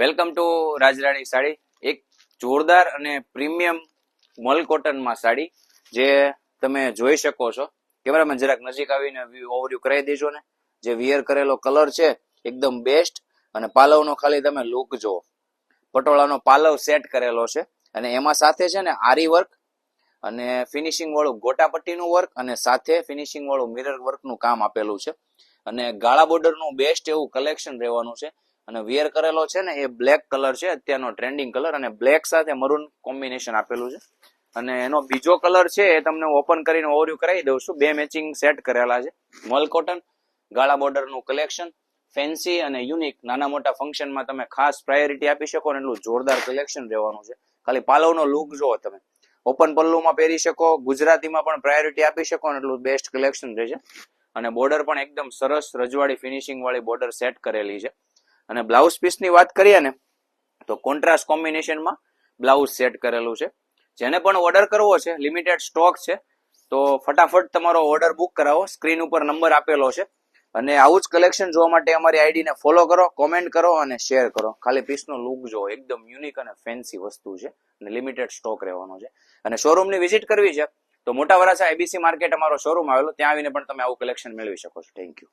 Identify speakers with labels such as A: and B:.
A: Welcome to રાજરાણી sari. એક જોરદાર અને પ્રીમિયમ મલ કોટનમાં સાડી જે તમે જોઈ શકો છો. કેમેરામાં જરાક નજીક આવીને ઓવરવ્યુ કરાવી દેજો ને. જે વિયર કરેલો કલર છે એકદમ બેસ્ટ, અને પાલવનો ખાલી તમે લુક જુઓ. પટોળાનો પાલવ સેટ કરેલો છે અને એમાં સાથે છે ને આરી વર્ક અને ફિનિશિંગ વાળું ગોટાપટ્ટીનું વર્ક અને સાથે ફિનિશિંગ વાળું મિરર વર્કનું કામ આપેલું છે. અને ગાળા બોર્ડરનું બેસ્ટ એવું કલેક્શન રહેવાનું છે. અને વિયર કરેલો છે ને એ બ્લેક કલર છે, અત્યારનો ટ્રેન્ડિંગ કલર, અને બ્લેક સાથે મરૂન કોમ્બિનેશન આપેલું છે. અને એનો બીજો કલર છે એ તમને ઓપન કરીને ઓવરવ્યુ કરાવી દઉં છું. બે મેચિંગ સેટ કરેલા છે. મલ કોટન ગાળા બોર્ડરનું કલેક્શન, ફેન્સી અને યુનિક, નાના મોટા ફંક્શનમાં તમે ખાસ પ્રાયોરિટી આપી શકો ને એટલું જોરદાર કલેક્શન રહેવાનું છે. ખાલી પાલવનો લુક જુઓ તમે. ઓપન પલ્લુમાં પહેરી શકો, ગુજરાતીમાં પણ પ્રાયોરિટી આપી શકો ને એટલું બેસ્ટ કલેક્શન રહેશે. અને બોર્ડર પણ એકદમ સરસ રજવાડી ફિનિશિંગ વાળી બોર્ડર સેટ કરેલી છે. અને બ્લાઉઝ પીસની વાત કરીએ ને તો કોન્ટ્રાસ્ટ કોમ્બિનેશનમાં બ્લાઉઝ સેટ કરેલું છે. જેને પણ ઓર્ડર કરવો છે, લિમિટેડ સ્ટોક છે, તો ફટાફટ તમારો ઓર્ડર બુક કરાવો. સ્ક્રીન ઉપર નંબર આપેલો છે. અને આવું જ કલેક્શન જોવા માટે અમારી આઈડીને ફોલો કરો, કોમેન્ટ કરો અને શેર કરો. ખાલી પીસનો લુક જો એકદમ યુનિક અને ફેન્સી વસ્તુ છે અને લિમિટેડ સ્ટોક રહેવાનો છે. અને શોરૂમની વિઝિટ કરવી છે તો મોટા વરાછા એબીસી માર્કેટ અમારો શોરૂમ આવેલો, ત્યાં આવીને પણ તમે આવું કલેક્શન મેળવી શકો છો. Thank you.